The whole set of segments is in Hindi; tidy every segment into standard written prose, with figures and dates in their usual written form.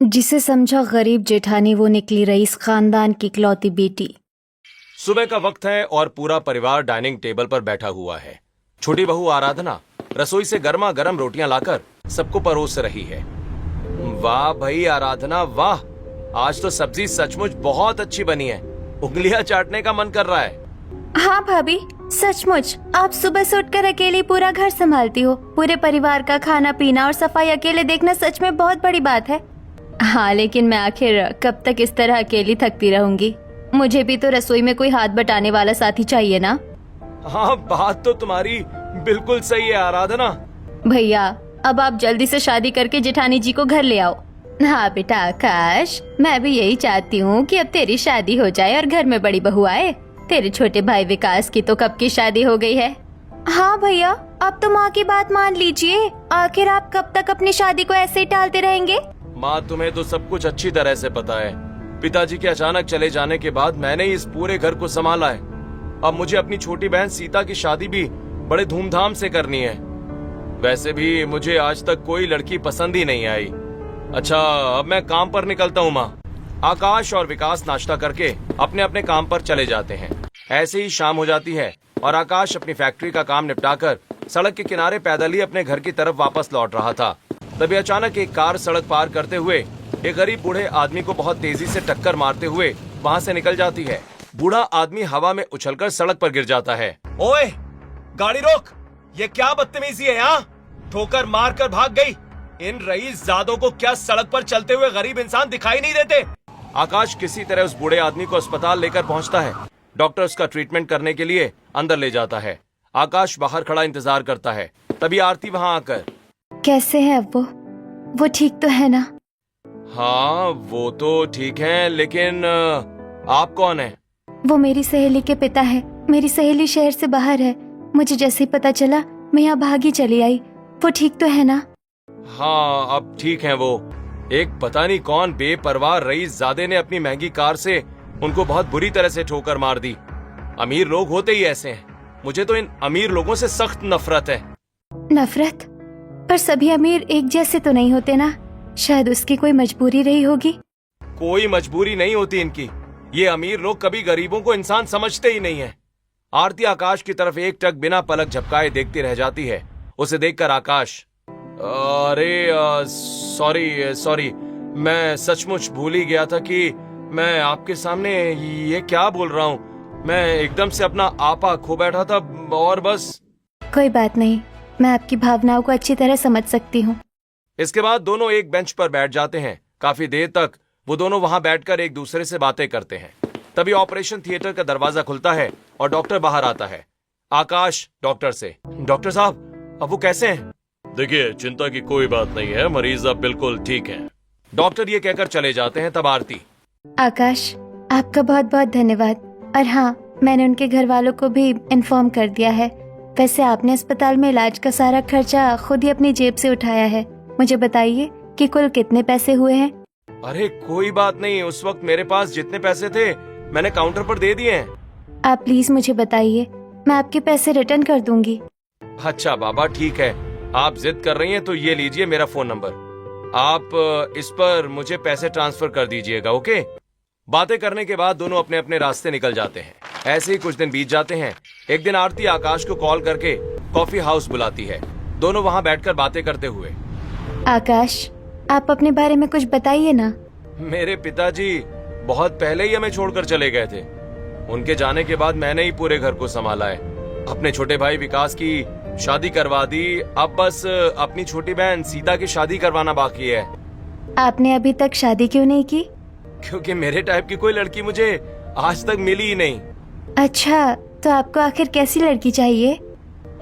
जिसे समझा गरीब जेठानी वो निकली रईस खानदान की इकलौती बेटी। सुबह का वक्त है और पूरा परिवार डाइनिंग टेबल पर बैठा हुआ है। छोटी बहू आराधना रसोई से गर्मा गर्म रोटियां लाकर सबको परोस रही है। वाह भाई आराधना वाह, आज तो सब्जी सचमुच बहुत अच्छी बनी है। उंगलियां चाटने का मन कर रहा है। हाँ भाभी, सचमुच आप सुबह से उठकर अकेली पूरा घर संभालती हो। पूरे परिवार का खाना पीना और सफाई अकेले देखना सच में बहुत बड़ी बात है। हाँ, लेकिन मैं आखिर कब तक इस तरह अकेली थकती रहूंगी। मुझे भी तो रसोई में कोई हाथ बटाने वाला साथी चाहिए ना। हाँ, बात तो तुम्हारी बिल्कुल सही है आराधना। भैया, अब आप जल्दी से शादी करके जेठानी जी को घर ले आओ। हाँ बेटा आकाश, मैं भी यही चाहती हूँ कि अब तेरी शादी हो जाए और घर में बड़ी बहू आए। तेरे छोटे भाई विकास की तो कब की शादी हो गई है। हाँ भैया, अब तो माँ की बात मान लीजिए। आखिर आप कब तक अपनी शादी को ऐसे ही टालते रहेंगे। माँ, तुम्हें तो सब कुछ अच्छी तरह से पता है। पिताजी के अचानक चले जाने के बाद मैंने इस पूरे घर को संभाला है। अब मुझे अपनी छोटी बहन सीता की शादी भी बड़े धूमधाम से करनी है। वैसे भी मुझे आज तक कोई लड़की पसंद ही नहीं आई। अच्छा, अब मैं काम पर निकलता हूँ माँ। आकाश और विकास नाश्ता करके अपने अपने काम पर चले जाते हैं। ऐसे ही शाम हो जाती है और आकाश अपनी फैक्ट्री का काम निपटाकर सड़क के किनारे पैदल ही अपने घर की तरफ वापस लौट रहा था। तभी अचानक एक कार सड़क पार करते हुए एक गरीब बूढ़े आदमी को बहुत तेजी से टक्कर मारते हुए वहाँ से निकल जाती है। बूढ़ा आदमी हवा में उछलकर सड़क पर गिर जाता है। ओए, गाड़ी रोक! ये क्या बदतमीजी है यहाँ? ठोकर मार कर भाग गई। इन रईसजादों को क्या सड़क पर चलते हुए गरीब इंसान दिखाई नहीं देते? आकाश किसी तरह उस बूढ़े आदमी को अस्पताल लेकर पहुंचता है। डॉक्टर उसका ट्रीटमेंट करने के लिए अंदर ले जाता है। आकाश बाहर खड़ा इंतजार करता है। तभी आरती वहाँ आकर, कैसे है अब वो ठीक तो है ना? हाँ, वो तो ठीक है, लेकिन आप कौन है? वो मेरी सहेली के पिता है। मेरी सहेली शहर से बाहर है। मुझे जैसे ही पता चला मैं यहाँ भागी चली आई। वो ठीक तो है ना? हाँ, अब ठीक है वो। एक पता नहीं कौन बेपरवाह रईसजादे ने अपनी महंगी कार से उनको बहुत बुरी तरह से ठोकर मार दी। अमीर लोग होते ही ऐसे हैं। मुझे तो इन अमीर लोगों से सख्त नफरत है। नफरत? पर सभी अमीर एक जैसे तो नहीं होते ना। शायद उसकी कोई मजबूरी रही होगी। कोई मजबूरी नहीं होती इनकी। ये अमीर लोग कभी गरीबों को इंसान समझते ही नहीं है। आरती आकाश की तरफ एक टक बिना पलक झपकाए देखती रह जाती है। उसे देखकर आकाश, अरे सॉरी, मैं सचमुच भूल ही गया था कि मैं आपके सामने ये क्या बोल रहा हूँ। मैं एकदम से अपना आपा खो बैठा था और बस। कोई बात नहीं, मैं आपकी भावनाओं को अच्छी तरह समझ सकती हूँ। इसके बाद दोनों एक बेंच पर बैठ जाते हैं। काफी देर तक वो दोनों वहां बैठकर एक दूसरे से बातें करते हैं। तभी ऑपरेशन थिएटर का दरवाजा खुलता है और डॉक्टर बाहर आता है। आकाश डॉक्टर से, डॉक्टर साहब, अब वो कैसे हैं? देखिए, चिंता की कोई बात नहीं है, मरीज अब बिल्कुल ठीक है। डॉक्टर ये कहकर चले जाते हैं। तब आरती, आकाश, आपका बहुत बहुत धन्यवाद। और हाँ, मैंने उनके घर वालों को भी इन्फॉर्म कर दिया है। वैसे आपने अस्पताल में इलाज का सारा खर्चा खुद ही अपनी जेब से उठाया है। मुझे बताइए कि कुल कितने पैसे हुए हैं? अरे कोई बात नहीं, उस वक्त मेरे पास जितने पैसे थे मैंने काउंटर पर दे दिए हैं। आप प्लीज मुझे बताइए, मैं आपके पैसे रिटर्न कर दूंगी। अच्छा बाबा, ठीक है, आप जिद कर रही हैं तो ये लीजिए मेरा फोन नंबर। आप इस पर मुझे पैसे ट्रांसफर कर दीजिएगा, ओके? बातें करने के बाद दोनों अपने अपने रास्ते निकल जाते हैं। ऐसे ही कुछ दिन बीत जाते हैं। एक दिन आरती आकाश को कॉल करके कॉफी हाउस बुलाती है। दोनों वहां बैठकर बातें करते हुए, आकाश, आप अपने बारे में कुछ बताइए ना। मेरे पिताजी बहुत पहले ही हमें छोड़कर चले गए थे। उनके जाने के बाद मैंने ही पूरे घर को संभाला है। अपने छोटे भाई विकास की शादी करवा दी। अब बस अपनी छोटी बहन सीता की शादी करवाना बाकी है। आपने अभी तक शादी क्यों नहीं की? क्योंकि मेरे टाइप की कोई लड़की मुझे आज तक मिली ही नहीं। अच्छा, तो आपको आखिर कैसी लड़की चाहिए?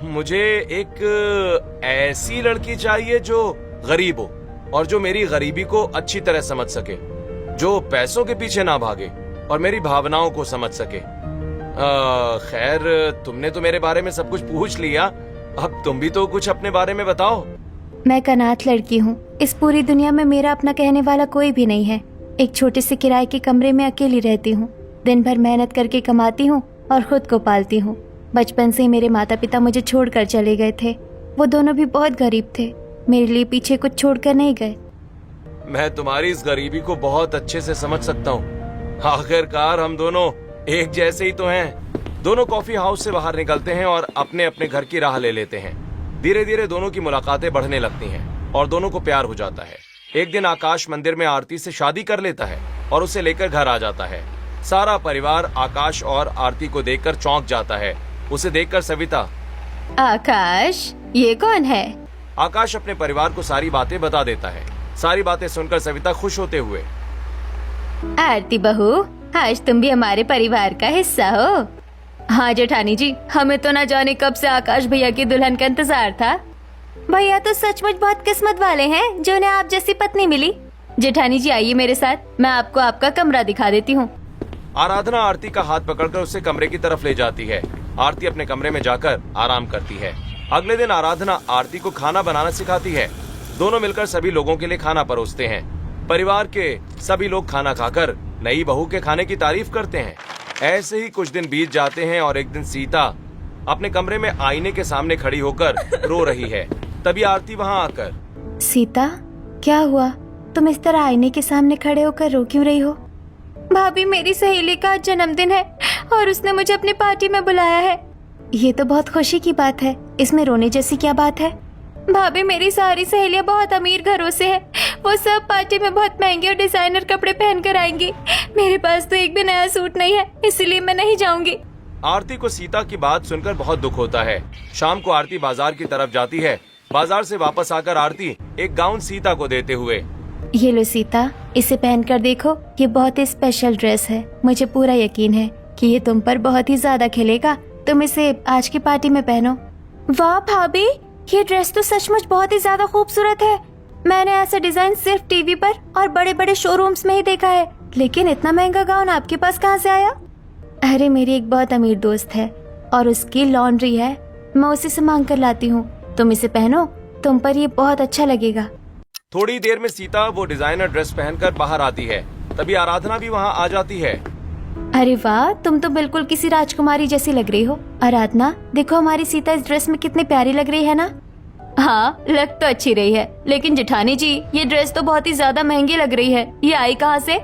मुझे एक ऐसी लड़की चाहिए जो गरीब हो और जो मेरी गरीबी को अच्छी तरह समझ सके, जो पैसों के पीछे ना भागे और मेरी भावनाओं को समझ सके। खैर, तुमने तो मेरे बारे में सब कुछ पूछ लिया, अब तुम भी तो कुछ अपने बारे में बताओ। मैं कनाथ लड़की हूँ। इस पूरी दुनिया में मेरा अपना कहने वाला कोई भी नहीं है। एक छोटे से किराए के कमरे में अकेली रहती हूँ। दिन भर मेहनत करके कमाती हूँ और खुद को पालती हूँ। बचपन से ही मेरे माता पिता मुझे छोड़कर चले गए थे। वो दोनों भी बहुत गरीब थे। मेरे लिए पीछे कुछ छोड़कर नहीं गए। मैं तुम्हारी इस गरीबी को बहुत अच्छे से समझ सकता हूँ। आखिरकार हम दोनों एक जैसे ही तो हैं। दोनों कॉफी हाउस से बाहर निकलते हैं और अपने अपने घर की राह ले लेते हैं। धीरे धीरे दोनों की मुलाकातें बढ़ने लगती हैं और दोनों को प्यार हो जाता है। एक दिन आकाश मंदिर में आरती से शादी कर लेता है और उसे लेकर घर आ जाता है। सारा परिवार आकाश और आरती को देखकर चौंक जाता है। उसे देखकर सविता, आकाश, ये कौन है? आकाश अपने परिवार को सारी बातें बता देता है। सारी बातें सुनकर सविता खुश होते हुए, आरती बहू, आज तुम भी हमारे परिवार का हिस्सा हो। हाँ जेठानी जी, हमें तो ना जाने कब से आकाश भैया की दुल्हन का इंतजार था। भैया तो सचमुच बहुत किस्मत वाले हैं जो उन्हें आप जैसी पत्नी मिली। जेठानी जी आइए मेरे साथ, मैं आपको आपका कमरा दिखा देती हूँ। आराधना आरती का हाथ पकड़कर उसे कमरे की तरफ ले जाती है। आरती अपने कमरे में जाकर आराम करती है। अगले दिन आराधना आरती को खाना बनाना सिखाती है। दोनों मिलकर सभी लोगों के लिए खाना परोसते हैं। परिवार के सभी लोग खाना खाकर नई बहू के खाने की तारीफ करते हैं। ऐसे ही कुछ दिन बीत जाते हैं और एक दिन सीता अपने कमरे में आईने के सामने खड़ी होकर रो रही है। तभी आरती वहाँ आकर, सीता, क्या हुआ? तुम इस तरह आईने के सामने खड़े होकर रो क्यों रही हो? भाभी, मेरी सहेली का जन्मदिन है और उसने मुझे अपनी पार्टी में बुलाया है। ये तो बहुत खुशी की बात है, इसमें रोने जैसी क्या बात है? भाभी, मेरी सारी सहेलियां बहुत अमीर घरों से है। वो सब पार्टी में बहुत महंगे और डिजाइनर कपड़े पहन कर आएंगी। मेरे पास तो एक भी नया सूट नहीं है, इसलिए मैं नहीं जाऊंगी। आरती को सीता की बात सुनकर बहुत दुख होता है। शाम को आरती बाजार की तरफ जाती है। बाजार से वापस आकर आरती एक गाउन सीता को देते हुए, ये लो सीता, इसे पहनकर देखो, ये बहुत ही स्पेशल ड्रेस है। मुझे पूरा यकीन है कि ये तुम पर बहुत ही ज्यादा खिलेगा। तुम इसे आज की पार्टी में पहनो। वाह भाभी, ये ड्रेस तो सचमुच बहुत ही ज्यादा खूबसूरत है। मैंने ऐसा डिजाइन सिर्फ टीवी पर और बड़े बड़े शोरूम्स में ही देखा है, लेकिन इतना महंगा गाउन आपके पास कहाँ से आया? अरे, मेरी एक बहुत अमीर दोस्त है और उसकी लॉन्ड्री है, मैं उसी से मांग कर लाती हूँ। तुम इसे पहनो, तुम पर ये बहुत अच्छा लगेगा। थोड़ी देर में सीता वो डिजाइनर ड्रेस पहनकर बाहर आती है। तभी आराधना भी वहाँ आ जाती है। अरे वाह, तुम तो बिल्कुल किसी राजकुमारी जैसी लग रही हो। आराधना, देखो हमारी सीता इस ड्रेस में कितनी प्यारी लग रही है ना? हाँ, लग तो अच्छी रही है, लेकिन जेठानी जी, ये ड्रेस तो बहुत ही ज्यादा महंगी लग रही है। ये आई कहाँ से?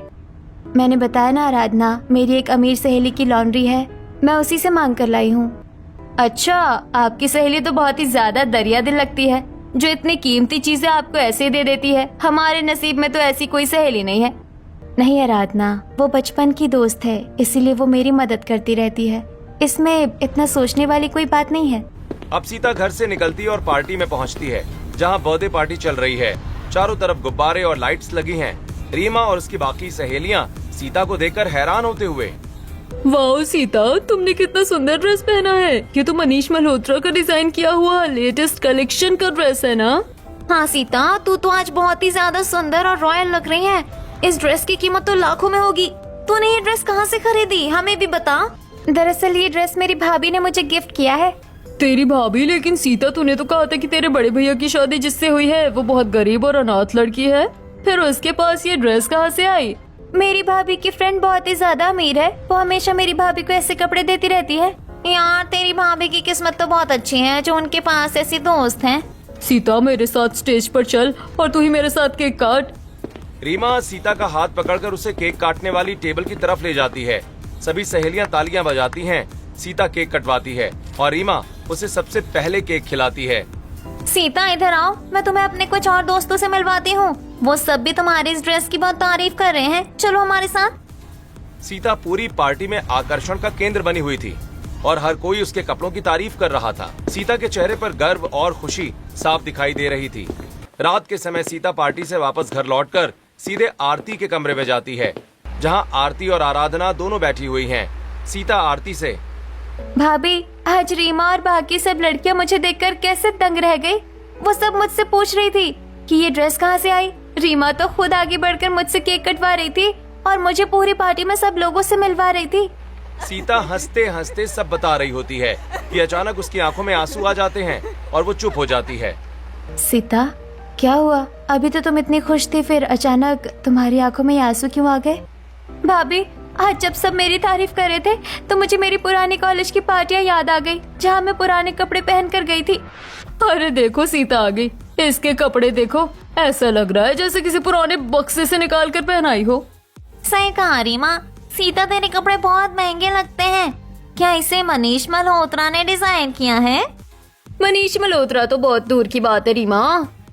मैंने बताया ना आराधना, मेरी एक अमीर सहेली की लॉन्ड्री है, मैं उसी से मांग कर लाई हूँ। अच्छा, आपकी सहेली तो बहुत ही ज्यादा दरिया दिल लगती है, जो इतनी कीमती चीजें आपको ऐसे दे देती है। हमारे नसीब में तो ऐसी कोई सहेली नहीं है। नहीं आराधना, वो बचपन की दोस्त है, इसीलिए वो मेरी मदद करती रहती है। इसमें इतना सोचने वाली कोई बात नहीं है। अब सीता घर से निकलती और पार्टी में पहुंचती है, जहां बर्थडे पार्टी चल रही है। चारों तरफ गुब्बारे और लाइट्स लगी हैं। रीमा और उसकी बाकी सहेलियां सीता को देखकर हैरान होते हुए, वाओ सीता, तुमने कितना सुंदर ड्रेस पहना है। ये तो मनीष मल्होत्रा का डिजाइन किया हुआ लेटेस्ट कलेक्शन का ड्रेस है ना? हाँ सीता, तू तो आज बहुत ही ज्यादा सुंदर और रॉयल लग रही है। इस ड्रेस की कीमत तो लाखों में होगी। तूने ये ड्रेस कहाँ से खरीदी, हमें भी बता। दरअसल ये ड्रेस मेरी भाभी ने मुझे गिफ्ट किया है। तेरी भाभी? लेकिन सीता, तूने तो कहा था कि तेरे बड़े भैया की शादी जिससे हुई है वो बहुत गरीब और अनाथ लड़की है, फिर उसके पास ये ड्रेस कहाँ से आई? मेरी भाभी की फ्रेंड बहुत ही ज्यादा अमीर है, वो हमेशा मेरी भाभी को ऐसे कपड़े देती रहती है। यार, तेरी भाभी की किस्मत तो बहुत अच्छी है जो उनके पास ऐसी दोस्त हैं। सीता, मेरे साथ स्टेज पर चल और तू ही मेरे साथ केक काट। रीमा सीता का हाथ पकड़कर उसे केक काटने वाली टेबल की तरफ ले जाती है। सभी सहेलियां तालियां बजाती हैं। सीता केक कटवाती है और रीमा उसे सबसे पहले केक खिलाती है। सीता, इधर आओ, मैं तुम्हें अपने कुछ और दोस्तों से मिलवाती हूँ। वो सब भी तुम्हारी इस ड्रेस की बहुत तारीफ कर रहे हैं, चलो हमारे साथ। सीता पूरी पार्टी में आकर्षण का केंद्र बनी हुई थी और हर कोई उसके कपड़ों की तारीफ कर रहा था। सीता के चेहरे पर गर्व और खुशी साफ दिखाई दे रही थी। रात के समय सीता पार्टी से वापस घर लौटकर सीधे आरती के कमरे में जाती है, जहां आरती और आराधना दोनों बैठी हुई हैं। सीता आरती से, भाभी, आज रीमा और बाकी सब लड़कियां मुझे देखकर कैसे दंग रह गई। वो सब मुझसे पूछ रही थी कि ये ड्रेस कहाँ से आई। रीमा तो खुद आगे बढ़कर मुझसे केक कटवा रही थी और मुझे पूरी पार्टी में सब लोगों से मिलवा रही थी। सीता हंसते हंसते सब बता रही होती है कि अचानक उसकी आंखों में आंसू आ जाते हैं और वो चुप हो जाती है। सीता, क्या हुआ? अभी तो तुम इतनी खुश थी, फिर अचानक तुम्हारी आंखों में आंसू क्यों आ गए? भाभी, आज जब सब मेरी तारीफ कर रहे थे तो मुझे मेरी पुरानी कॉलेज की पार्टियां याद आ गई, जहाँ मैं पुराने कपड़े पहन कर गई थी। अरे देखो, सीता आ गई। इसके कपड़े देखो, ऐसा लग रहा है जैसे किसी पुराने बक्से से निकाल कर पहनाई हो। सही कहा रीमा, सीता तेरे कपड़े बहुत महंगे लगते हैं। क्या इसे मनीष मल्होत्रा ने डिजाइन किया है? मनीष मल्होत्रा तो बहुत दूर की बात है रीमा।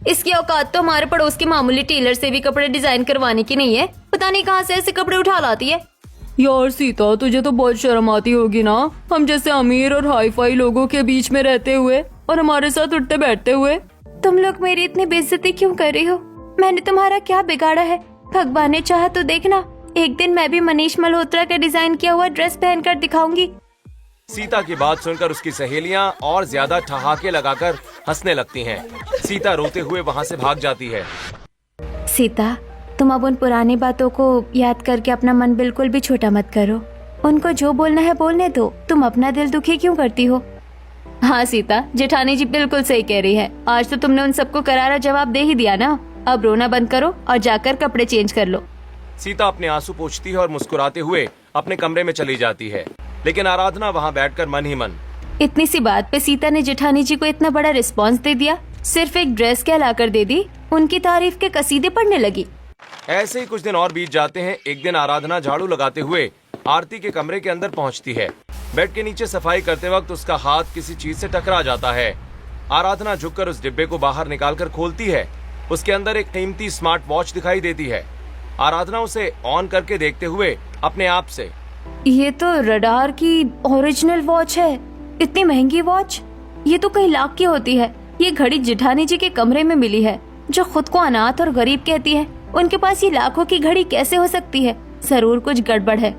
इसकी औकात तो हमारे पड़ोस के मामूली टेलर से भी कपड़े डिजाइन करवाने की नहीं है। पता नहीं कहाँ से ऐसे कपड़े उठा लाती है। यार सीता, तुझे तो बहुत शर्म आती होगी ना, हम जैसे अमीर और हाई फाई लोगों के बीच में रहते हुए और हमारे साथ उठते बैठते हुए। तुम लोग मेरी इतनी बेइज्जती क्यों कर रही हो? मैंने तुम्हारा क्या बिगाड़ा है? भगवान ने चाहा तो देखना, एक दिन मैं भी मनीष मल्होत्रा का डिजाइन किया हुआ ड्रेस पहनकर दिखाऊंगी। सीता की बात सुनकर उसकी सहेलियां और ज्यादा ठहाके लगाकर हंसने लगती हैं। सीता रोते हुए वहाँ से भाग जाती है। सीता, तुम अब उन पुरानी बातों को याद करके अपना मन बिल्कुल भी छोटा मत करो। उनको जो बोलना है बोलने दो, तुम अपना दिल दुखी क्यों करती हो? हाँ सीता, जेठानी जी बिल्कुल सही कह रही है। आज तो तुमने उन सबको करारा जवाब दे ही दिया ना। अब रोना बंद करो और जाकर कपड़े चेंज कर लो। सीता अपने आंसू पोंछती है और मुस्कुराते हुए अपने कमरे में चली जाती है, लेकिन आराधना वहाँ बैठकर मन ही मन। इतनी सी बात पे सीता ने जेठानी जी को इतना बड़ा रिस्पॉन्स दे दिया। सिर्फ एक ड्रेस क्या लाकर दे दी, उनकी तारीफ के कसीदे पढ़ने लगी। ऐसे ही कुछ दिन और बीत जाते हैं। एक दिन आराधना झाड़ू लगाते हुए आरती के कमरे के अंदर पहुंचती है। बेड के नीचे सफाई करते वक्त उसका हाथ किसी चीज से टकरा जाता है। आराधना झुककर उस डिब्बे को बाहर निकालकर खोलती है। उसके अंदर एक कीमती स्मार्ट वॉच दिखाई देती है। आराधना उसे ऑन करके देखते हुए अपने आप से, ये तो रडार की ओरिजिनल वॉच है। इतनी महंगी वॉच, ये तो कई लाख की होती है। ये घड़ी जेठानी जी के कमरे में मिली है, जो खुद को अनाथ और गरीब कहती है। उनके पास ये लाखों की घड़ी कैसे हो सकती है? जरूर कुछ गड़बड़ है।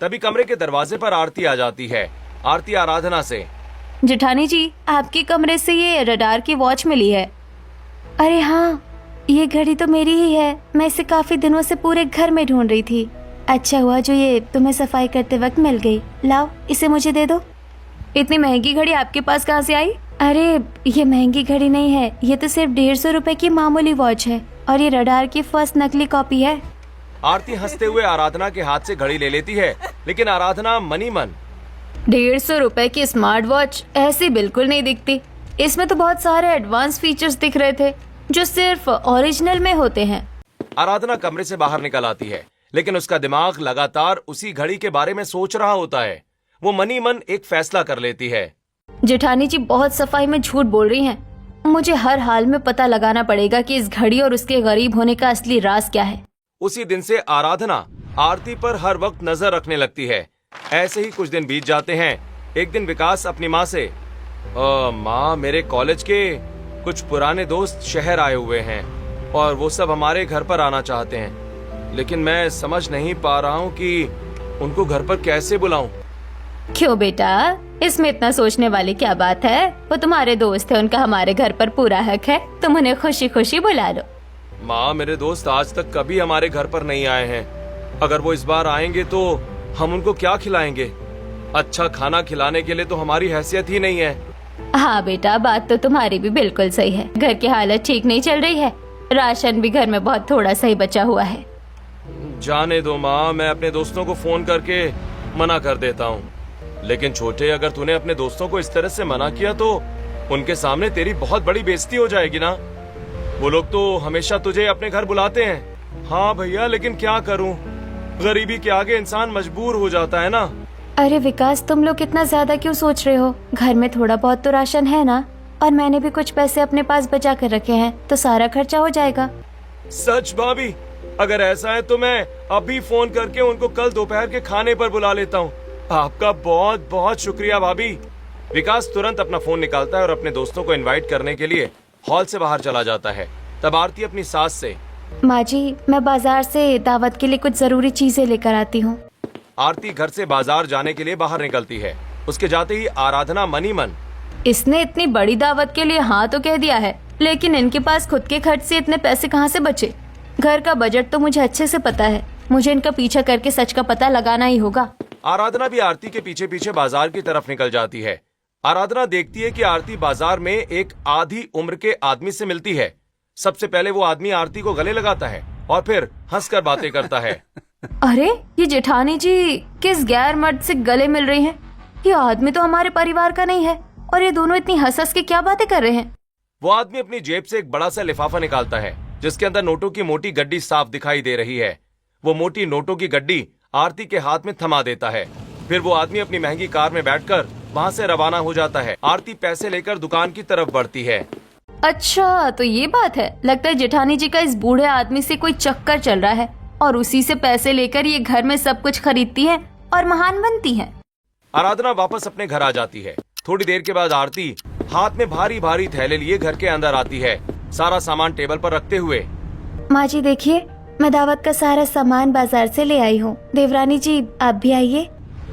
तभी कमरे के दरवाजे पर आरती आ जाती है। आरती आराधना से, जेठानी जी, आपके कमरे से ये रडार की वॉच मिली है। अरे हाँ, ये घड़ी तो मेरी ही है। मैं इसे काफी दिनों से पूरे घर में ढूंढ रही थी। अच्छा हुआ जो ये तुम्हें सफाई करते वक्त मिल गई। लाओ, इसे मुझे दे दो। इतनी महंगी घड़ी आपके पास कहाँ से आई? अरे ये महंगी घड़ी नहीं है, ये तो सिर्फ 150 रुपए की मामूली वॉच है और ये रडार की फर्स्ट नकली कॉपी है। आरती हंसते हुए आराधना के हाथ से घड़ी ले लेती है, लेकिन आराधना मनी मन, 150 रुपए की स्मार्ट वॉच ऐसी बिल्कुल नहीं दिखती। इसमें तो बहुत सारे एडवांस फीचर्स दिख रहे थे जो सिर्फ ओरिजिनल में होते हैं। आराधना कमरे से बाहर निकल आती है, लेकिन उसका दिमाग लगातार उसी घड़ी के बारे में सोच रहा होता है। वो मनी मन एक फैसला कर लेती है। जेठानी जी बहुत सफाई में झूठ बोल रही हैं। मुझे हर हाल में पता लगाना पड़ेगा कि इस घड़ी और उसके गरीब होने का असली राज क्या है। उसी दिन से आराधना आरती पर हर वक्त नजर रखने लगती है। ऐसे ही कुछ दिन बीत जाते हैं। एक दिन विकास अपनी माँ से, माँ, मेरे कॉलेज के कुछ पुराने दोस्त शहर आए हुए हैं और वो सब हमारे घर पर आना चाहते हैं, लेकिन मैं समझ नहीं पा रहा हूँ कि उनको घर पर कैसे बुलाऊं। क्यों बेटा, इसमें इतना सोचने वाली क्या बात है? वो तुम्हारे दोस्त है, उनका हमारे घर पर पूरा हक है। तुम उन्हें खुशी खुशी बुला लो। माँ, मेरे दोस्त आज तक कभी हमारे घर पर नहीं आए हैं। अगर वो इस बार आएंगे तो हम उनको क्या खिलाएंगे? अच्छा खाना खिलाने के लिए तो हमारी हैसियत ही नहीं है। हाँ बेटा, बात तो तुम्हारी भी बिल्कुल सही है। घर की हालत ठीक नहीं चल रही है, राशन भी घर में बहुत थोड़ा सा ही बचा हुआ है। जाने दो माँ, मैं अपने दोस्तों को फोन करके मना कर देता हूँ। लेकिन छोटे, अगर तूने अपने दोस्तों को इस तरह से मना किया तो उनके सामने तेरी बहुत बड़ी बेइज्जती हो जाएगी ना। वो लोग तो हमेशा तुझे अपने घर बुलाते हैं। हाँ भैया, लेकिन क्या करूँ, गरीबी के आगे इंसान मजबूर हो जाता है ना। अरे विकास, तुम लोग इतना ज्यादा क्यों सोच रहे हो? घर में थोड़ा बहुत तो राशन है ना, और मैंने भी कुछ पैसे अपने पास बचा कर रखे हैं, तो सारा खर्चा हो जाएगा। सच भाभी, अगर ऐसा है तो मैं अभी फोन करके उनको कल दोपहर के खाने पर बुला लेता हूँ। आपका बहुत बहुत शुक्रिया भाभी। विकास तुरंत अपना फोन निकालता है और अपने दोस्तों को इनवाइट करने के लिए हॉल से बाहर चला जाता है। तब आरती अपनी सास से, माँ जी, मैं बाजार से दावत के लिए कुछ जरूरी चीजें लेकर आती हूँ। आरती घर से बाजार जाने के लिए बाहर निकलती है। उसके जाते ही आराधना मनी मन, इसने इतनी बड़ी दावत के लिए हाँ तो कह दिया है, लेकिन इनके पास खुद के खर्च से इतने पैसे कहाँ से बचे? घर का बजट तो मुझे अच्छे से पता है। मुझे इनका पीछा करके सच का पता लगाना ही होगा। आराधना भी आरती के पीछे पीछे बाजार की तरफ निकल जाती है। आराधना देखती है कि आरती बाजार में एक आधी उम्र के आदमी से मिलती है। सबसे पहले वो आदमी आरती को गले लगाता है और फिर हंसकर बातें करता है। अरे ये जेठानी जी किस गैर मर्द से गले मिल रही हैं? ये आदमी तो हमारे परिवार का नहीं है और ये दोनों इतनी हंस हंस के क्या बातें कर रहे हैं? वो आदमी अपनी जेब से एक बड़ा सा लिफाफा निकालता है जिसके अंदर नोटों की मोटी गड्डी साफ दिखाई दे रही है। वो मोटी नोटों की गड्डी आरती के हाथ में थमा देता है। फिर वो आदमी अपनी महंगी कार में बैठकर वहाँ से रवाना हो जाता है। आरती पैसे लेकर दुकान की तरफ बढ़ती है। अच्छा, तो ये बात है। लगता है जेठानी जी का इस बूढ़े आदमी से कोई चक्कर चल रहा है और उसी से पैसे लेकर ये घर में सब कुछ खरीदती है और महान बनती है। आराधना वापस अपने घर आ जाती है। थोड़ी देर के बाद आरती हाथ में भारी भारी थैले लिए घर के अंदर आती है, सारा सामान टेबल पर रखते हुए। माँ जी देखिए, मैं दावत का सारा सामान बाजार से ले आई हूँ। देवरानी जी आप भी आइए।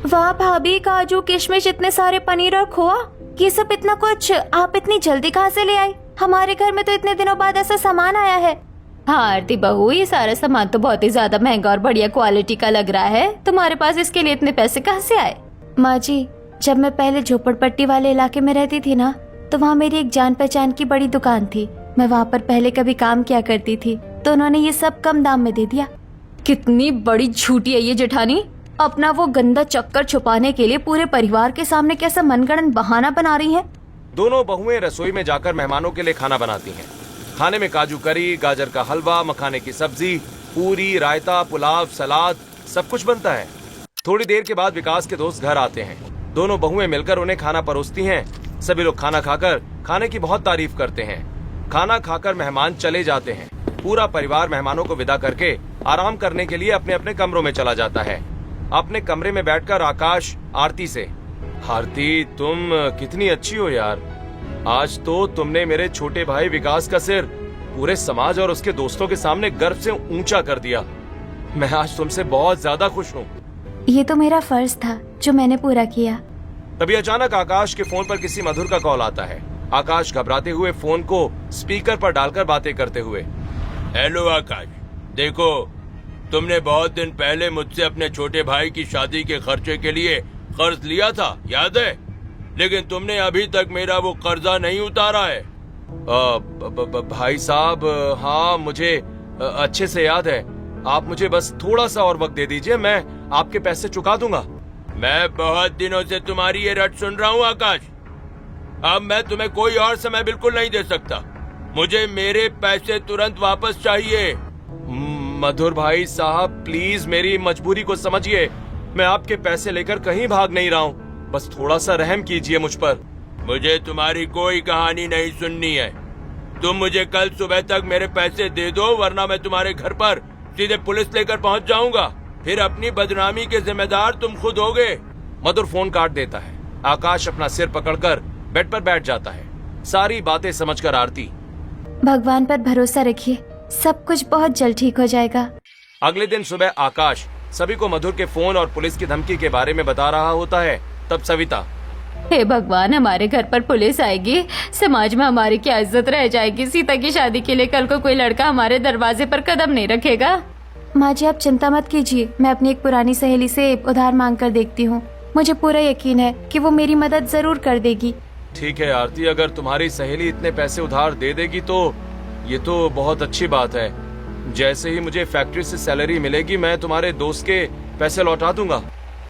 वाह भाभी, काजू किशमिश, इतने सारे पनीर और खोआ, ये सब इतना कुछ आप इतनी जल्दी कहाँ से ले आई? हमारे घर में तो इतने दिनों बाद ऐसा सामान आया है। हाँ आरती बहू, ये सारा सामान तो बहुत ही ज्यादा महंगा और बढ़िया क्वालिटी का लग रहा है। तुम्हारे पास इसके लिए इतने पैसे कहाँ से आए? माँ जी, जब मैं पहले झोपड़पट्टी वाले इलाके में रहती थी ना, तो वहाँ मेरी एक जान पहचान की बड़ी दुकान थी। मैं वहाँ पर पहले कभी काम किया करती थी, तो उन्होंने ये सब कम दाम में दे दिया। कितनी बड़ी झूठी है ये जेठानी। अपना वो गंदा चक्कर छुपाने के लिए पूरे परिवार के सामने कैसा मनगढ़ंत बहाना बना रही है। दोनों बहुएं रसोई में जाकर मेहमानों के लिए खाना बनाती हैं। खाने में काजू करी, गाजर का हलवा, मखाने की सब्जी, पूरी, रायता, पुलाव, सलाद, सब कुछ बनता है। थोड़ी देर के बाद विकास के दोस्त घर आते हैं। दोनों बहुएं मिलकर उन्हें खाना परोसती हैं। सभी लोग खाना खाकर खाने की बहुत तारीफ करते हैं। खाना खाकर मेहमान चले जाते हैं। पूरा परिवार मेहमानों को विदा करके आराम करने के लिए अपने अपने कमरों में चला जाता है। अपने कमरे में बैठकर आकाश आरती से, आरती तुम कितनी अच्छी हो यार। आज तो तुमने मेरे छोटे भाई विकास का सिर पूरे समाज और उसके दोस्तों के सामने गर्व से ऊंचा कर दिया। मैं आज तुमसे बहुत ज्यादा खुश हूँ। ये तो मेरा फर्ज था जो मैंने पूरा किया। तभी अचानक आकाश के फोन पर किसी मधुर का कॉल आता है। आकाश घबराते हुए फोन को स्पीकर पर डालकर बातें करते हुए, हेलो आकाश, देखो तुमने बहुत दिन पहले मुझसे अपने छोटे भाई की शादी के खर्चे के लिए कर्ज लिया था, याद है? लेकिन तुमने अभी तक मेरा वो कर्जा नहीं उतारा है। भाई साहब, हाँ मुझे अच्छे से याद है। आप मुझे बस थोड़ा सा और वक्त दे दीजिए, मैं आपके पैसे चुका दूंगा। मैं बहुत दिनों से तुम्हारी ये रट सुन रहा हूँ आकाश। अब मैं तुम्हें कोई और समय बिल्कुल नहीं दे सकता। मुझे मेरे पैसे तुरंत वापस चाहिए। मधुर भाई साहब, प्लीज मेरी मजबूरी को समझिए। मैं आपके पैसे लेकर कहीं भाग नहीं रहा हूँ, बस थोड़ा सा रहम कीजिए मुझ पर। मुझे तुम्हारी कोई कहानी नहीं सुननी है। तुम मुझे कल सुबह तक मेरे पैसे दे दो, वरना मैं तुम्हारे घर पर सीधे पुलिस लेकर पहुंच जाऊंगा। फिर अपनी बदनामी के जिम्मेदार तुम खुद होगे। मधुर फोन काट देता है। आकाश अपना सिर पकड़कर बेड पर बैठ जाता है। सारी बातें समझकर आरती, भगवान पर भरोसा रखिए, सब कुछ बहुत जल्द ठीक हो जाएगा। अगले दिन सुबह आकाश सभी को मधुर के फोन और पुलिस की धमकी के बारे में बता रहा होता है। तब सविता, हे भगवान, हमारे घर पर पुलिस आएगी, समाज में हमारी क्या इज्जत रह जाएगी। सीता की शादी के लिए कल को कोई लड़का हमारे दरवाजे पर कदम नहीं रखेगा। माँ जी आप चिंता मत कीजिए, मैं अपनी एक पुरानी सहेली से उधार मांग कर देखती हूँ। मुझे पूरा यकीन है कि वो मेरी मदद जरूर कर देगी। ठीक है आरती, अगर तुम्हारी सहेली इतने पैसे उधार दे देगी तो ये तो बहुत अच्छी बात है। जैसे ही मुझे फैक्ट्री से सैलरी मिलेगी, मैं तुम्हारे दोस्त के पैसे लौटा दूंगा।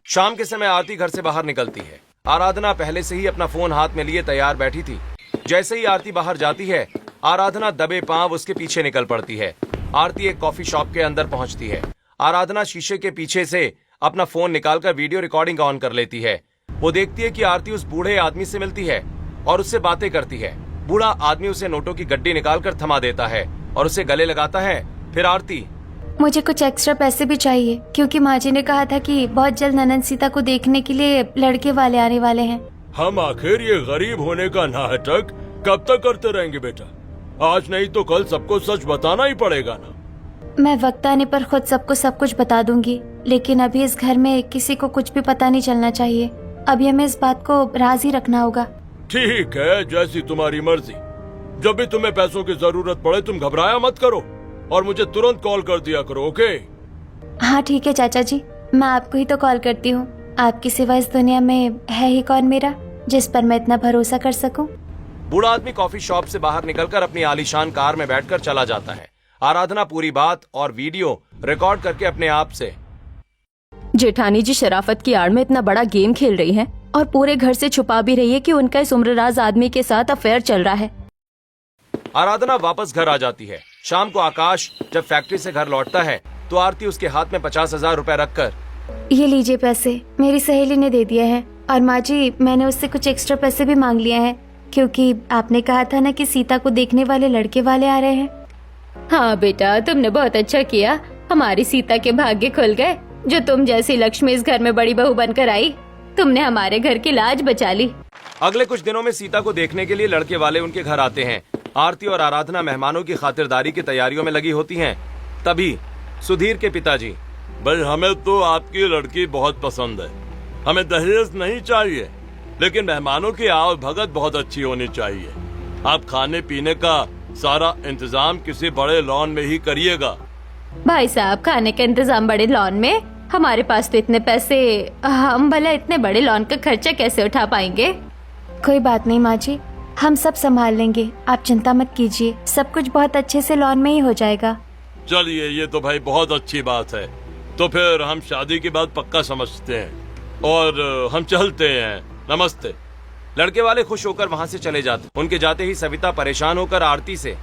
शाम के समय आरती घर से बाहर निकलती है। आराधना पहले से ही अपना फोन हाथ में लिए तैयार बैठी थी। जैसे ही आरती बाहर जाती है, आराधना दबे पांव उसके पीछे निकल पड़ती है। आरती एक कॉफी शॉप के अंदर पहुंचती है। आराधना शीशे के पीछे से अपना फोन निकालकर वीडियो रिकॉर्डिंग ऑन कर लेती है। वो देखती है कि आरती उस बूढ़े आदमी से मिलती है और उससे बातें करती है। बूढ़ा आदमी उसे नोटों की गड्डी निकालकर थमा देता है और उसे गले लगाता है। फिर आरती, मुझे कुछ एक्स्ट्रा पैसे भी चाहिए, क्योंकि माँ जी ने कहा था कि बहुत जल्द ननद सीता को देखने के लिए लड़के वाले आने वाले हैं। हम आखिर ये गरीब होने का नाटक कब तक करते रहेंगे बेटा? आज नहीं तो कल सबको सच बताना ही पड़ेगा ना। मैं वक्त आने पर खुद सबको सब कुछ बता दूंगी, लेकिन अभी इस घर में किसी को कुछ भी पता नहीं चलना चाहिए। अभी हमें इस बात को राज ही रखना होगा। ठीक है, जैसी तुम्हारी मर्जी। जब भी तुम्हें पैसों की जरूरत पड़े तुम घबराया मत करो और मुझे तुरंत कॉल कर दिया करो, ओके? हाँ ठीक है चाचा जी, मैं आपको ही तो कॉल करती हूँ। आपकी सिवा इस दुनिया में है ही कौन मेरा जिस पर मैं इतना भरोसा कर सकूं। बूढ़ा आदमी कॉफी शॉप से बाहर निकलकर अपनी आलीशान कार में बैठकर चला जाता है। आराधना पूरी बात और वीडियो रिकॉर्ड करके अपने आप से, जेठानी जी शराफत की आड़ में इतना बड़ा गेम खेल रही हैं और पूरे घर से छुपा भी रही है कि उनका इस उम्रराज आदमी के साथ अफेयर चल रहा है। आराधना वापस घर आ जाती है। शाम को आकाश जब फैक्ट्री से घर लौटता है तो आरती उसके हाथ में 50,000 रुपए रखकर, ये लीजिए पैसे, मेरी सहेली ने दे दिए हैं। और माँ जी, मैंने उससे कुछ एक्स्ट्रा पैसे भी मांग लिए हैं, क्योंकि आपने कहा था ना कि सीता को देखने वाले लड़के वाले आ रहे हैं। हाँ बेटा, तुमने बहुत अच्छा किया। हमारी सीता के भाग्य खुल गए। जो तुम जैसी लक्ष्मी इस घर में बड़ी बहू बनकर आई, तुमने हमारे घर की लाज बचा ली। अगले कुछ दिनों में सीता को देखने के लिए लड़के वाले उनके घर आते हैं। आरती और आराधना मेहमानों की खातिरदारी की तैयारियों में लगी होती हैं। तभी सुधीर के पिताजी, भाई हमें तो आपकी लड़की बहुत पसंद है, हमें दहेज नहीं चाहिए, लेकिन मेहमानों की आव भगत बहुत अच्छी होनी चाहिए। आप खाने पीने का सारा इंतजाम किसी बड़े लॉन में ही करिएगा। भाई साहब, खाने का इंतजाम बड़े लॉन में? हमारे पास तो इतने पैसे, हम भला इतने बड़े लॉन का खर्चा कैसे उठा पाएंगे? कोई बात नहीं माँ जी, हम सब संभाल लेंगे, आप चिंता मत कीजिए। सब कुछ बहुत अच्छे से लॉन में ही हो जाएगा। चलिए, ये तो भाई बहुत अच्छी बात है। तो फिर हम शादी की बात पक्का समझते हैं और हम चलते हैं। नमस्ते। लड़के वाले खुश होकर वहाँ से चले जाते। उनके जाते ही सविता परेशान होकर आरती से,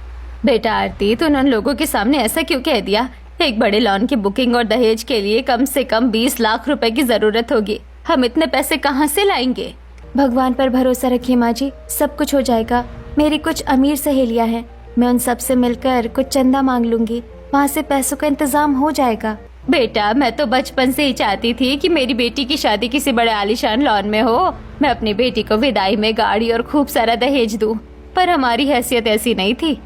बेटा आरती, तूने उन लोगों के सामने ऐसा क्यों कह दिया? एक बड़े लॉन की बुकिंग और दहेज के लिए कम से कम 20 लाख रुपए की जरूरत होगी। हम इतने पैसे कहाँ से लाएंगे? भगवान पर भरोसा रखिए माँ जी, सब कुछ हो जाएगा। मेरी कुछ अमीर सहेलियाँ हैं, मैं उन सब से मिलकर कुछ चंदा मांग लूंगी, वहाँ से पैसों का इंतजाम हो जाएगा। बेटा, मैं तो बचपन से ही चाहती थी कि मेरी बेटी की शादी किसी बड़े आलीशान लॉन में हो। मैं अपनी बेटी को विदाई में गाड़ी और खूब सारा दहेज दूं, पर हमारी हैसियत ऐसी नहीं थी।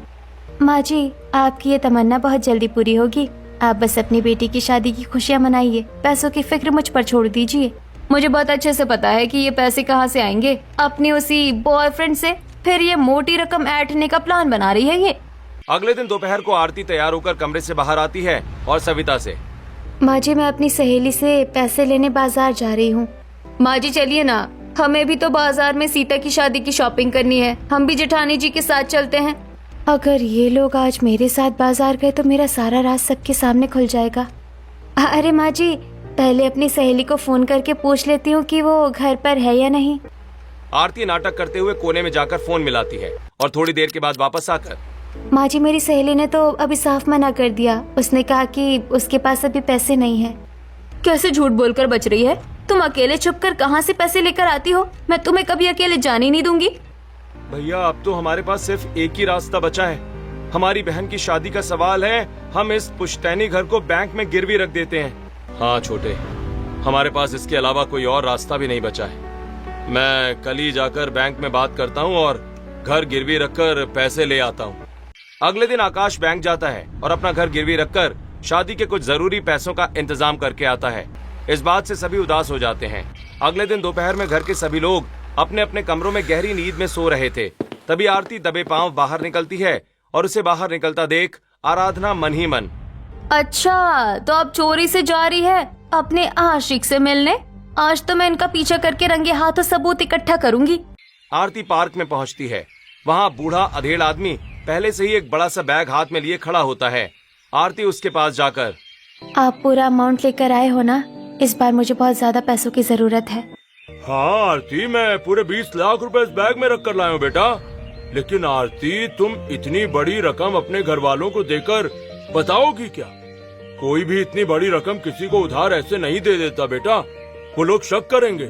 माँ जी, आपकी ये तमन्ना बहुत जल्दी पूरी होगी। आप बस अपनी बेटी की शादी की खुशियाँ मनाइए, पैसों की फिक्र मुझ पर छोड़ दीजिए। मुझे बहुत अच्छे से पता है कि ये पैसे कहाँ से आएंगे, अपने उसी बॉयफ्रेंड से। फिर ये मोटी रकम ऐंठने का प्लान बना रही है ये। अगले दिन दोपहर को आरती तैयार होकर कमरे से बाहर आती है और सविता से, माँ जी, मैं अपनी सहेली से पैसे लेने बाजार जा रही हूँ। माँ जी चलिए ना, हमें भी तो बाजार में सीता की शादी की शॉपिंग करनी है। हम भी जेठानी जी के साथ चलते हैं। अगर ये लोग आज मेरे साथ बाजार गए तो मेरा सारा राज सबके सामने खुल जाएगा। अरे माँ जी, पहले अपनी सहेली को फोन करके पूछ लेती हूँ कि वो घर पर है या नहीं। आरती नाटक करते हुए कोने में जाकर फोन मिलाती है और थोड़ी देर के बाद वापस आकर, माँ जी, मेरी सहेली ने तो अभी साफ मना कर दिया। उसने कहा कि उसके पास अभी पैसे नहीं है। कैसे झूठ बोलकर बच रही है? तुम अकेले छुपकर कहाँ से पैसे लेकर आती हो? मैं तुम्हें कभी अकेले जाने नहीं दूंगी। भैया, अब तो हमारे पास सिर्फ एक ही रास्ता बचा है। हमारी बहन की शादी का सवाल है, हम इस पुश्तैनी घर को बैंक में गिरवी रख देते हैं। हाँ छोटे, हमारे पास इसके अलावा कोई और रास्ता भी नहीं बचा है। मैं कल ही जाकर बैंक में बात करता हूँ और घर गिरवी रखकर पैसे ले आता हूँ। अगले दिन आकाश बैंक जाता है और अपना घर गिरवी रखकर शादी के कुछ जरूरी पैसों का इंतजाम करके आता है। इस बात से सभी उदास हो जाते हैं। अगले दिन दोपहर में घर के सभी लोग अपने अपने कमरों में गहरी नींद में सो रहे थे। तभी आरती दबे पांव बाहर निकलती है और उसे बाहर निकलता देख आराधना मन ही मन, अच्छा, तो अब चोरी से जा रही है अपने आशिक से मिलने। आज तो मैं इनका पीछा करके रंगे हाथों सबूत इकट्ठा करूंगी। आरती पार्क में पहुंचती है। वहाँ बूढ़ा अधेड़ आदमी पहले से ही एक बड़ा सा बैग हाथ में लिए खड़ा होता है। आरती उसके पास जाकर, आप पूरा अमाउंट लेकर आए हो ना? इस बार मुझे बहुत ज्यादा पैसों की जरूरत है। हाँ आरती, मैं पूरे 20 लाख रुपए इस बैग में रख कर लाया हूँ बेटा। लेकिन आरती, तुम इतनी बड़ी रकम अपने घर वालों को देकर बताओगी क्या? कोई भी इतनी बड़ी रकम किसी को उधार ऐसे नहीं दे देता बेटा, वो लोग शक करेंगे।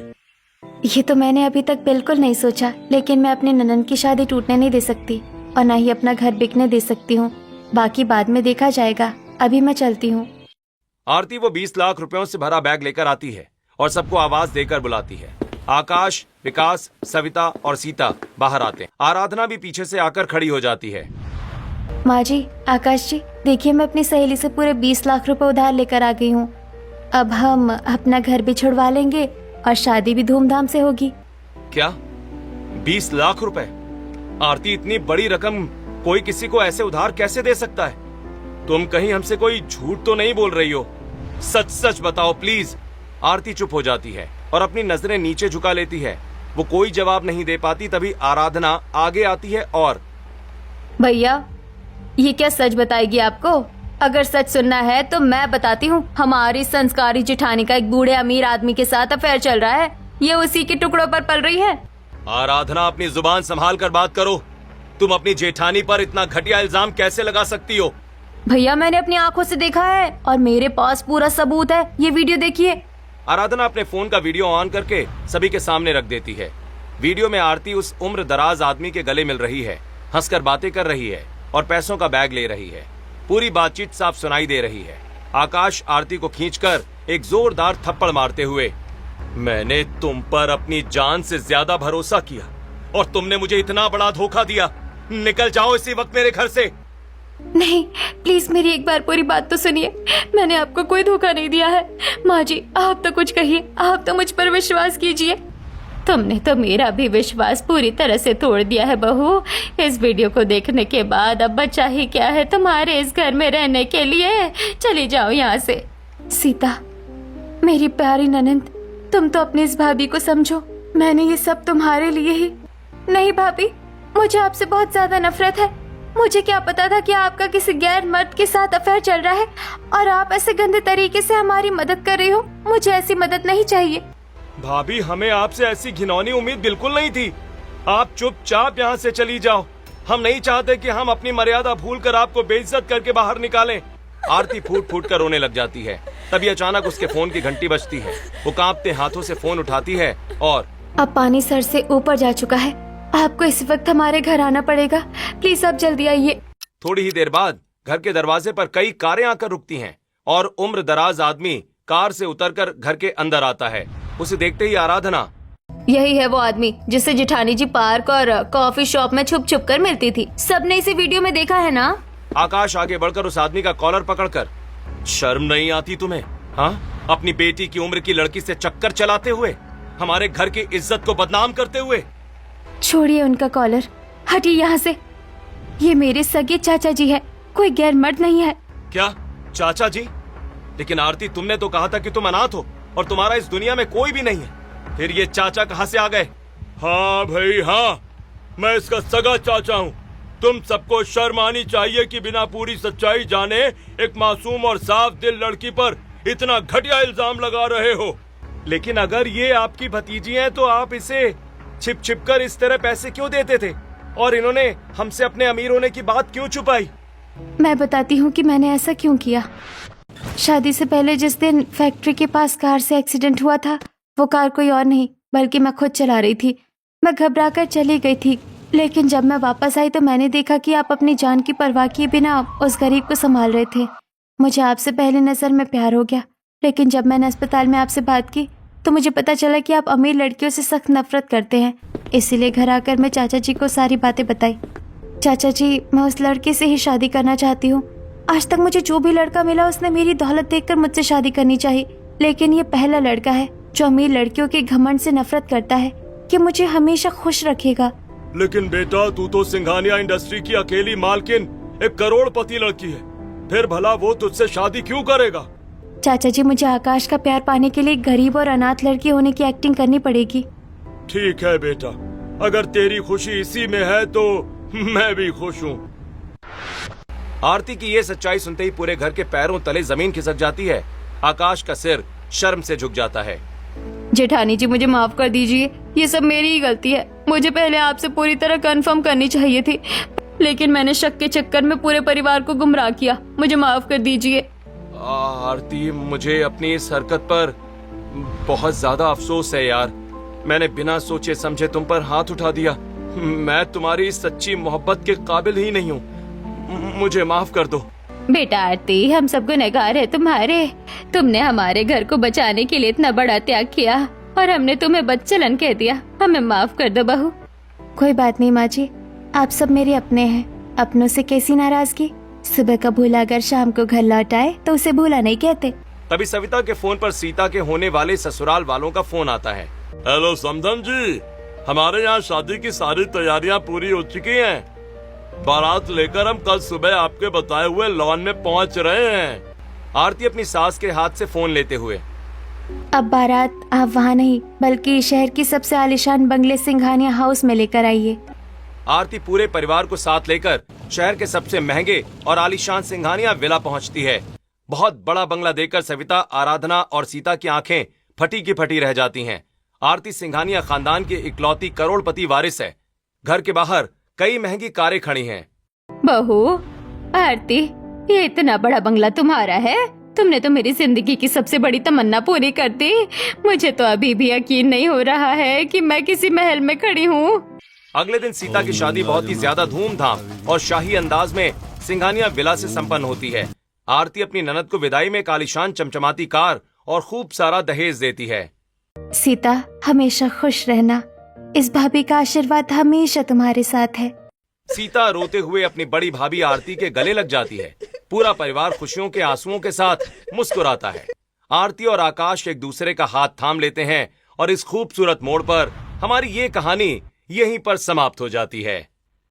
ये तो मैंने अभी तक बिल्कुल नहीं सोचा, लेकिन मैं अपनी ननद की शादी टूटने नहीं दे सकती और न ही अपना घर बिकने दे सकती हूँ। बाकी बाद में देखा जाएगा, अभी मैं चलती हूँ। आरती वो 20 लाख रुपयों से भरा बैग लेकर आती है और सबको आवाज देकर बुलाती है। आकाश, विकास, सविता और सीता बाहर आते हैं। आराधना भी पीछे से आकर खड़ी हो जाती है। माँ जी, आकाश जी, देखिए मैं अपनी सहेली से पूरे 20 लाख रुपए उधार लेकर आ गई हूँ। अब हम अपना घर भी छुड़वा लेंगे और शादी भी धूमधाम से होगी। क्या 20 लाख रुपए? आरती, इतनी बड़ी रकम कोई किसी को ऐसे उधार कैसे दे सकता है? तुम कहीं हमसे कोई झूठ तो नहीं बोल रही हो? सच सच बताओ प्लीज। आरती चुप हो जाती है और अपनी नजरें नीचे झुका लेती है। वो कोई जवाब नहीं दे पाती। तभी आराधना आगे आती है और, भैया, ये क्या सच बताएगी आपको? अगर सच सुनना है तो मैं बताती हूँ। हमारी संस्कारी जेठानी का एक बूढ़े अमीर आदमी के साथ अफेयर चल रहा है। ये उसी के टुकड़ों पर पल रही है। आराधना, अपनी जुबान संभाल कर बात करो। तुम अपनी जेठानी पर इतना घटिया इल्जाम कैसे लगा सकती हो? भैया मैंने अपनी आंखों से देखा है और मेरे पास पूरा सबूत है। ये वीडियो देखिए। आराधना अपने फोन का वीडियो ऑन करके सभी के सामने रख देती है। वीडियो में आरती उस उम्र दराज आदमी के गले मिल रही है, हंसकर बातें कर रही है और पैसों का बैग ले रही है। पूरी बातचीत साफ सुनाई दे रही है। आकाश आरती को खींचकर एक जोरदार थप्पड़ मारते हुए, मैंने तुम पर अपनी जान से ज्यादा भरोसा किया और तुमने मुझे इतना बड़ा धोखा दिया। निकल जाओ इसी वक्त मेरे घर से। नहीं, प्लीज मेरी एक बार पूरी बात तो सुनिए। मैंने आपको कोई धोखा नहीं दिया है। माँ जी, आप तो कुछ कहिए, आप तो मुझ पर विश्वास कीजिए। तुमने तो मेरा भी विश्वास पूरी तरह से तोड़ दिया है बहू। इस वीडियो को देखने के बाद अब बचा ही क्या है तुम्हारे इस घर में रहने के लिए। चली जाओ यहाँ से। सीता, मेरी प्यारी ननंद, तुम तो अपनी इस भाभी को समझो। मैंने ये सब तुम्हारे लिए ही। नहीं भाभी, मुझे आपसे बहुत ज्यादा नफरत है। मुझे क्या पता था कि आपका किसी गैर मर्द के साथ अफेयर चल रहा है और आप ऐसे गंदे तरीके से हमारी मदद कर रही हो। मुझे ऐसी मदद नहीं चाहिए। भाभी, हमें आपसे ऐसी घिनौनी उम्मीद बिल्कुल नहीं थी। आप चुपचाप यहाँ से चली जाओ। हम नहीं चाहते कि हम अपनी मर्यादा भूलकर आपको बेइज्जत करके बाहर निकालें। आरती फूट फूट कर रोने लग जाती है। तभी अचानक उसके फोन की घंटी बजती है। वो कांपते हाथों से फोन उठाती है और अब पानी सर से ऊपर जा चुका है। आपको इस वक्त हमारे घर आना पड़ेगा। प्लीज आप जल्दी आइए। थोड़ी ही देर बाद घर के दरवाजे पर कई कारें आकर रुकती हैं और उम्र दराज आदमी कार से उतरकर घर के अंदर आता है। उसे देखते ही आराधना, यही है वो आदमी जिससे जेठानी जी पार्क और कॉफी शॉप में छुप छुप कर मिलती थी। सबने इसे वीडियो में देखा है ना? आकाश आगे बढ़कर उस आदमी का कॉलर पकड़कर, शर्म नहीं आती तुम्हें? हाँ, अपनी बेटी की उम्र की लड़की से चक्कर चलाते हुए, हमारे घर की इज्जत को बदनाम करते हुए। छोड़िए उनका कॉलर, हटिए यहाँ से। ये मेरे सगे चाचा जी है, कोई गैर मर्द नहीं है। क्या चाचा जी? लेकिन आरती, तुमने तो कहा था कि तुम अनाथ हो और तुम्हारा इस दुनिया में कोई भी नहीं है। फिर ये चाचा कहाँ से आ गए? हाँ भाई हाँ, मैं इसका सगा चाचा हूँ। तुम सबको शर्म आनी चाहिए कि बिना पूरी सच्चाई जाने एक मासूम और साफ दिल लड़की पर इतना घटिया इल्जाम लगा रहे हो। लेकिन अगर ये आपकी भतीजी हैं तो आप इसे छिप छिप कर इस तरह पैसे क्यों देते थे और इन्होंने हमसे अपने अमीर होने की बात क्यों छुपाई? मैं बताती हूँ कि मैंने ऐसा क्यों किया। शादी से पहले जिस दिन फैक्ट्री के पास कार से एक्सीडेंट हुआ था, वो कार कोई और नहीं बल्कि मैं खुद चला रही थी। मैं घबराकर चली गई थी, लेकिन जब मैं वापस आई तो मैंने देखा कि आप अपनी जान की परवाह किए बिना उस गरीब को संभाल रहे थे। मुझे आपसे पहली नजर में प्यार हो गया, लेकिन जब मैंने अस्पताल में आपसे बात की तो मुझे पता चला कि आप अमीर लड़कियों से सख्त नफरत करते हैं। इसीलिए घर आकर मैं चाचा जी को सारी बातें बताई। चाचा जी, मैं उस लड़के से ही शादी करना चाहती हूँ। आज तक मुझे जो भी लड़का मिला उसने मेरी दौलत देखकर मुझसे शादी करनी चाहिए, लेकिन ये पहला लड़का है जो अमीर लड़कियों के घमंड से नफरत करता है कि मुझे हमेशा खुश रखेगा। लेकिन बेटा, तू तो सिंघानिया इंडस्ट्री की अकेली मालकिन, एक करोड़पति लड़की है। फिर भला वो तुझसे शादी क्यों करेगा? चाचा जी, मुझे आकाश का प्यार पाने के लिए गरीब और अनाथ लड़की होने की एक्टिंग करनी पड़ेगी। ठीक है बेटा, अगर तेरी खुशी इसी में है तो मैं भी खुश हूँ। आरती की ये सच्चाई सुनते ही पूरे घर के पैरों तले जमीन खिसक जाती है। आकाश का सिर शर्म से झुक जाता है। जेठानी जी, मुझे माफ कर दीजिए, ये सब मेरी ही गलती है। मुझे पहले आपसे पूरी तरह कंफर्म करनी चाहिए थी, लेकिन मैंने शक के चक्कर में पूरे परिवार को गुमराह किया। मुझे माफ कर दीजिए। आरती, मुझे अपनी इस हरकत पर बहुत ज्यादा अफसोस है यार। मैंने बिना सोचे समझे तुम पर हाथ उठा दिया। मैं तुम्हारी सच्ची मोहब्बत के काबिल ही नहीं हूँ। मुझे माफ कर दो। बेटा आरती, हम सब गुनहगार है तुम्हारे। तुमने हमारे घर को बचाने के लिए इतना बड़ा त्याग किया और हमने तुम्हें बदचलन कह दिया। हमें माफ कर दो बहू। कोई बात नहीं माँ जी, आप सब मेरे अपने हैं। अपनों से कैसी नाराजगी। सुबह का भूला अगर शाम को घर लौट आए तो उसे भूला नहीं कहते। तभी सविता के फोन पर सीता के होने वाले ससुराल वालों का फोन आता है। हेलो समधन जी, हमारे यहाँ शादी की सारी तैयारियाँ पूरी हो चुकी हैं। बारात लेकर हम कल सुबह आपके बताए हुए लॉन में पहुँच रहे हैं। आरती अपनी सास के हाथ से फोन लेते हुए, अब बारात आप वहाँ नहीं बल्कि शहर की सबसे आलीशान बंगले सिंघानिया हाउस में लेकर आइए। आरती पूरे परिवार को साथ लेकर शहर के सबसे महंगे और आलीशान सिंघानिया विला पहुंचती है। बहुत बड़ा बंगला देखकर सविता, आराधना और सीता की आंखें फटी की फटी रह जाती हैं। आरती सिंघानिया खानदान की इकलौती करोड़पति वारिस है। घर के बाहर कई महंगी कारें खड़ी हैं। बहू आरती, ये इतना बड़ा बंगला तुम्हारा है? तुमने तो मेरी जिंदगी की सबसे बड़ी तमन्ना पूरी कर दी। मुझे तो अभी भी यकीन नहीं हो रहा है कि मैं किसी महल में खड़ी हूँ। अगले दिन सीता की शादी बहुत ही ज्यादा धूमधाम और शाही अंदाज में सिंघानिया विला से संपन्न होती है। आरती अपनी ननद को विदाई में कालीशान चमचमाती कार और खूब सारा दहेज देती है। सीता, हमेशा खुश रहना। इस भाभी का आशीर्वाद हमेशा तुम्हारे साथ है। सीता रोते हुए अपनी बड़ी भाभी आरती के गले लग जाती है। पूरा परिवार खुशियों के आंसुओं के साथ मुस्कुराता है। आरती और आकाश एक दूसरे का हाथ थाम लेते हैं और इस खूबसूरत मोड़ पर हमारी ये कहानी यहीं पर समाप्त हो जाती है।